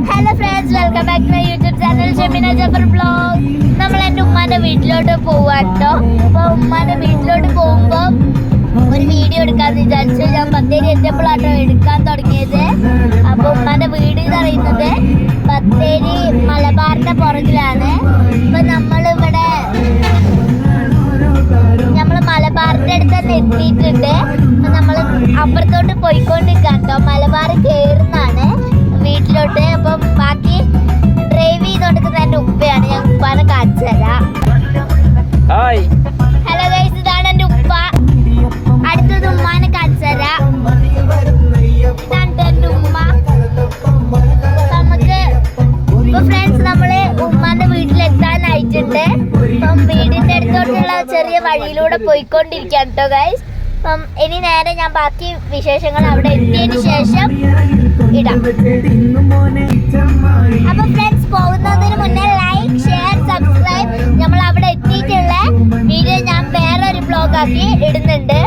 Hello friends, welcome back to my YouTube channel Shemina Jafar vlog. നമ്മൾ എൻ്റെ ഉമ്മാൻ്റെ വീട്ടിലോട്ട് പോവാട്ടോ. അപ്പോൾ ഉമ്മാൻ്റെ വീട്ടിലോട്ട് പോകുമ്പോൾ ഒരു വീഡിയോ എടുക്കാമെന്ന് വിചാരിച്ചു. ഞാൻ ബത്തേരി എത്തിയപ്പോഴാട്ടോ എടുക്കാൻ തുടങ്ങിയത്. അപ്പോൾ ഉമ്മാൻ്റെ വീട് എന്ന് പറയുന്നത് ബത്തേരി മലബാറിൻ്റെ പുറകിലാണ്. അപ്പോൾ നമ്മളിവിടെ മലബാറിൻ്റെ അടുത്ത് തന്നെ എത്തിയിട്ടുണ്ട്. അപ്പം നമ്മൾ അപ്പുറത്തോട്ട് പോയിക്കൊണ്ടിരിക്കാം കേട്ടോ. മലബാർ കയറുന്നതാണ് വീട്ടിലോട്ട്. അപ്പം ബാക്കി ഡ്രൈവ് ചെയ്തോണ്ടിരിക്കുന്ന എൻ്റെ ഉപ്പയാണ്. ഞാൻ ഉപ്പാനെ കാണിച്ചു തരാം. ഹലോ ഗൈസ്, ഇതാണ് എൻ്റെ ഉപ്പ. അടുത്തത് ഉമ്മാനെ കാണിച്ചു തരാം. ഇതാണ് എൻ്റെ ഉമ്മ. നമുക്ക് ഇപ്പൊ ഫ്രണ്ട്സ് നമ്മള് ഉമ്മാന്റെ വീട്ടിലെത്താനായിട്ടുണ്ട്. അപ്പം വീടിന്റെ അടുത്തോട്ടുള്ള ചെറിയ വഴിയിലൂടെ പോയിക്കൊണ്ടിരിക്കാം കേട്ടോ ഗൈസ്. അപ്പം ഇനി നേരെ ഞാൻ ബാക്കി വിശേഷങ്ങൾ അവിടെ എത്തിയതിനു ശേഷം ഇടാം. അപ്പൊ ഫ്രണ്ട്സ്, പോകുന്നതിന് മുന്നേ ലൈക്ക്, ഷെയർ, സബ്സ്ക്രൈബ്. നമ്മൾ അവിടെ എത്തിയിട്ടുള്ള വീഡിയോ ഞാൻ വേറൊരു ബ്ലോഗ് ആക്കി ഇടുന്നുണ്ട്.